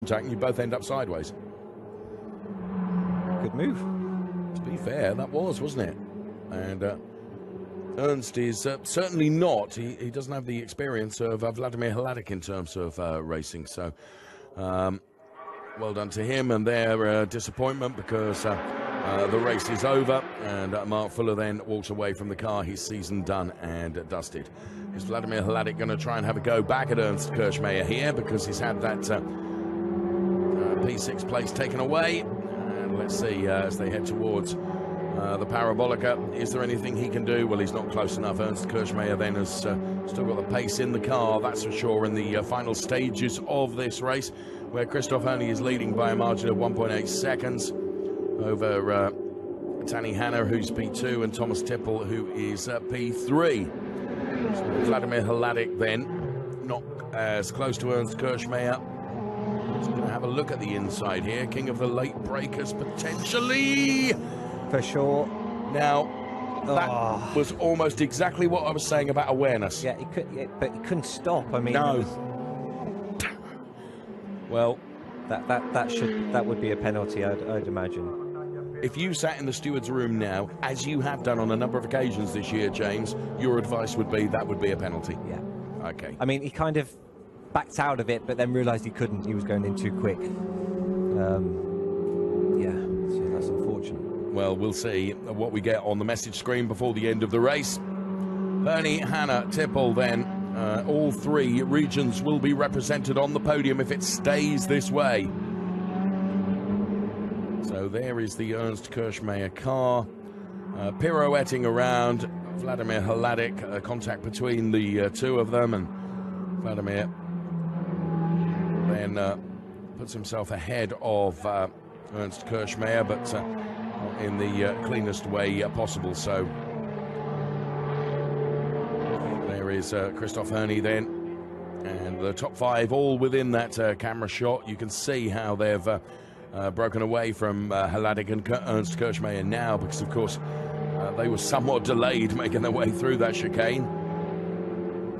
contact and you both end up sideways. Good move. To be fair, that was, wasn't it? And Ernst is certainly not. He doesn't have the experience of Vladimir Hladik in terms of racing. So well done to him and their disappointment, because the race is over and Mark Fuller then walks away from the car. His season done and dusted. Is Vladimir Hladik going to try and have a go back at Ernst Kirchmeier here, because he's had that P6 place taken away? And let's see as they head towards the Parabolica, is there anything he can do? Well, he's not close enough. Ernst Kirchmeier then has still got the pace in the car, that's for sure, in the final stages of this race, where Christoph Hörni is leading by a margin of 1.8 seconds over Tanny Hanna, who's P2, and Thomas Tippel, who is P3. So Vladimir Hladik then not as close to Ernst Kirchmeier. He's going to have a look at the inside here. King of the late breakers, potentially. For sure. Now, that was almost exactly what I was saying about awareness. Yeah, but he couldn't stop. I mean, no. Well, that would be a penalty, I'd imagine. If you sat in the steward's room now, as you have done on a number of occasions this year, James, your advice would be that would be a penalty. Yeah. Okay. I mean, he kind of backed out of it, but then realised he couldn't. He was going in too quick. Yeah, so that's unfortunate. Well, we'll see what we get on the message screen before the end of the race. Hörni, Hanna, Tippel then. All three regions will be represented on the podium if it stays this way. So there is the Ernst Kirchmeier car pirouetting around. Vladimir Hladik, contact between the two of them, and Vladimir then puts himself ahead of Ernst Kirchmeier, but in the cleanest way possible. So there is Christoph Hörni then, and the top five all within that camera shot. You can see how they've broken away from Hladik and Ernst Kirchmeier now, because of course they were somewhat delayed making their way through that chicane.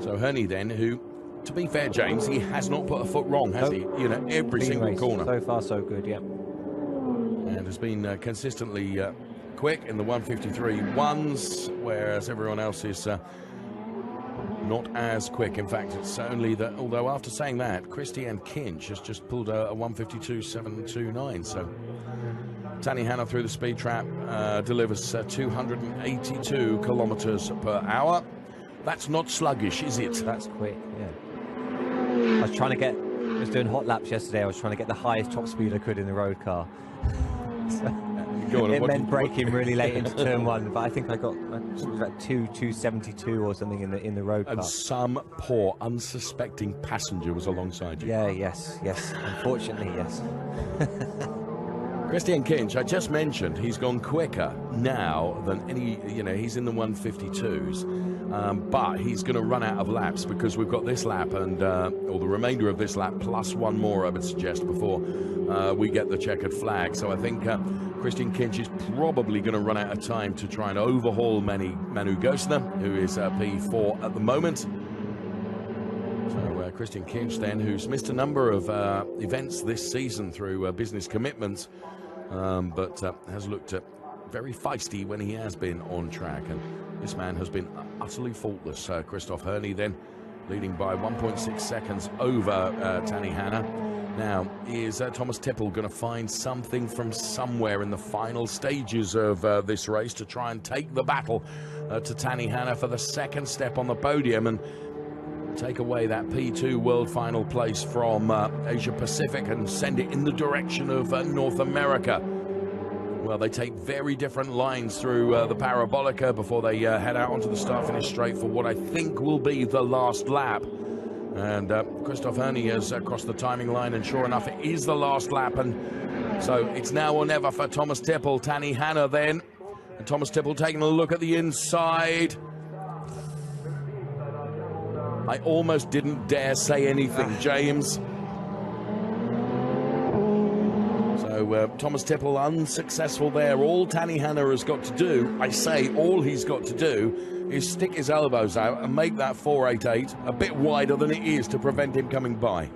So Hörni then, who, to be fair, James, he has not put a foot wrong, has he? You know, every single corner. So far, so good, yeah. And has been consistently quick in the 153.1s, whereas everyone else is not as quick. In fact, it's only that, although after saying that, Christian Kinch has just pulled a 152.729. So Tanny Hanna through the speed trap delivers 282 kilometers per hour. That's not sluggish, is it? That's quick, yeah. I was doing hot laps yesterday. I was trying to get the highest top speed I could in the road car. So it meant braking really late into turn one, but I think I got about 272 or something in the road car. And some poor unsuspecting passenger was alongside you. Yeah, yes, unfortunately, yes. Christian Kinch, I just mentioned, he's gone quicker now than any, he's in the 152s, but he's going to run out of laps, because we've got this lap and, or the remainder of this lap, plus one more, I would suggest, before we get the checkered flag. So I think Christian Kinch is probably going to run out of time to try and overhaul Manu Gosner, who is P4 at the moment. So Christian Kinch then, who's missed a number of events this season through business commitments, but has looked very feisty when he has been on track, and this man has been utterly faultless. Christoph Hörni then leading by 1.6 seconds over Tanny Hanna. Now, is Thomas Tippel going to find something from somewhere in the final stages of this race to try and take the battle to Tanny Hanna for the second step on the podium and take away that P2 world final place from Asia Pacific and send it in the direction of North America? Well, they take very different lines through the Parabolica before they head out onto the start-finish straight for what I think will be the last lap. And Christoph Hörni has crossed the timing line, and sure enough, it is the last lap. And so it's now or never for Thomas Tippel. Tanny Hanna then. And Thomas Tippel taking a look at the inside. I almost didn't dare say anything, James. So Thomas Tippel unsuccessful there. All Tanny Hanna has got to do, I say all he's got to do, is stick his elbows out and make that 488 a bit wider than it is to prevent him coming by.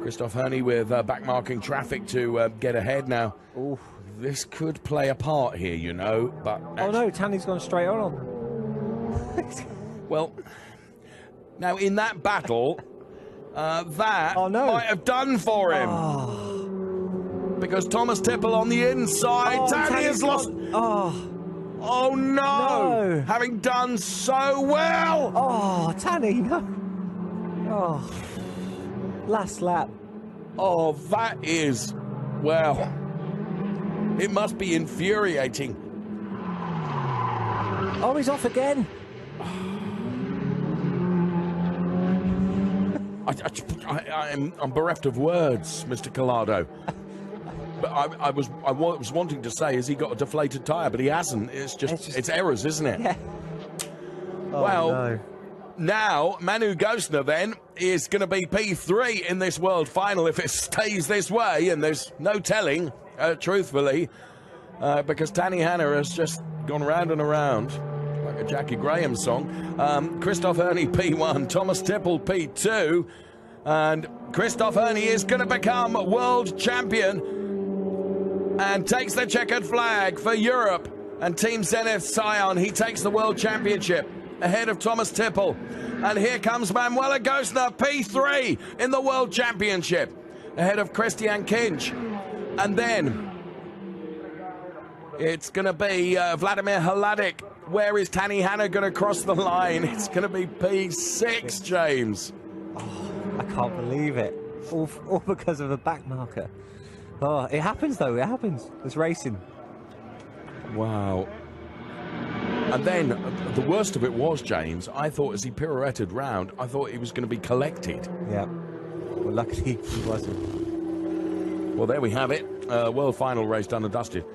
Christoph Herney with back-marking traffic to get ahead now. Ooh. This could play a part here, you know, but... Oh no, Tanny's gone straight on. Well, now in that battle, that might have done for him. Oh. Because Thomas Tippel on the inside, Tanny has lost... Oh no! Having done so well! Oh, Tanny, no! Oh, last lap. Oh, that is, well, it must be infuriating. Oh, he's off again. I'm bereft of words, Mr. Collado. But I was wanting to say, has he got a deflated tyre? But he hasn't. It's errors, isn't it? Yeah. Oh, well, no. Now Manu Gosner then is going to be P3 in this world final if it stays this way, and there's no telling, truthfully, because Tanny Hanna has just gone round and around like a Jackie Graham song. Christoph Herney P1, Thomas Tippel P2, and Christoph Herney is going to become world champion and takes the checkered flag for Europe. And Team Zenith Scion, he takes the world championship ahead of Thomas Tippel. And here comes Manuela Gosner, P3 in the world championship, ahead of Christian Kinch. And then it's going to be Vladimir Hladik. Where is Tanny Hanna going to cross the line? It's going to be P6, James. Oh, I can't believe it. All because of a back marker. Oh, it happens though, it happens. It's racing. Wow. And then the worst of it was, James, I thought as he pirouetted round, I thought he was going to be collected. Yeah. Well, luckily he wasn't. Well, there we have it. World final race done and dusted.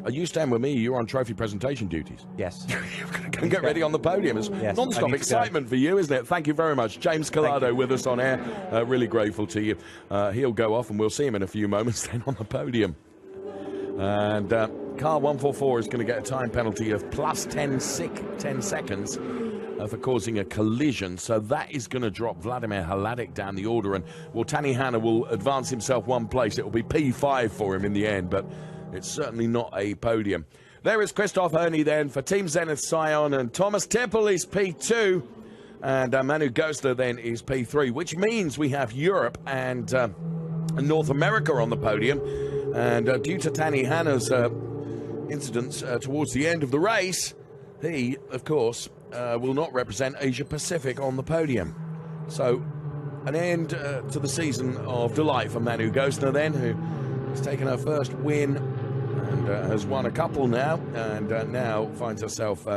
Are you staying with me? You're on trophy presentation duties. Yes. You're going to get ready on the podium. It's non-stop excitement for you, isn't it? Thank you very much. James Collado with us on air. Really grateful to you. He'll go off and we'll see him in a few moments then on the podium. And car 144 is going to get a time penalty of plus 10 seconds for causing a collision. So that is going to drop Vladimir Hladik down the order. And, well, Tanny Hanna will advance himself one place. It will be P5 for him in the end, but it's certainly not a podium. There is Christoph Herney then for Team Zenith Scion, and Thomas Tippel is P2, and Manu Gosner then is P3, which means we have Europe and North America on the podium. And due to Tanny Hanna's incidents towards the end of the race, he, of course, will not represent Asia Pacific on the podium. So an end to the season of delight for Manu Gosner then, who has taken her first win and has won a couple now, and now finds herself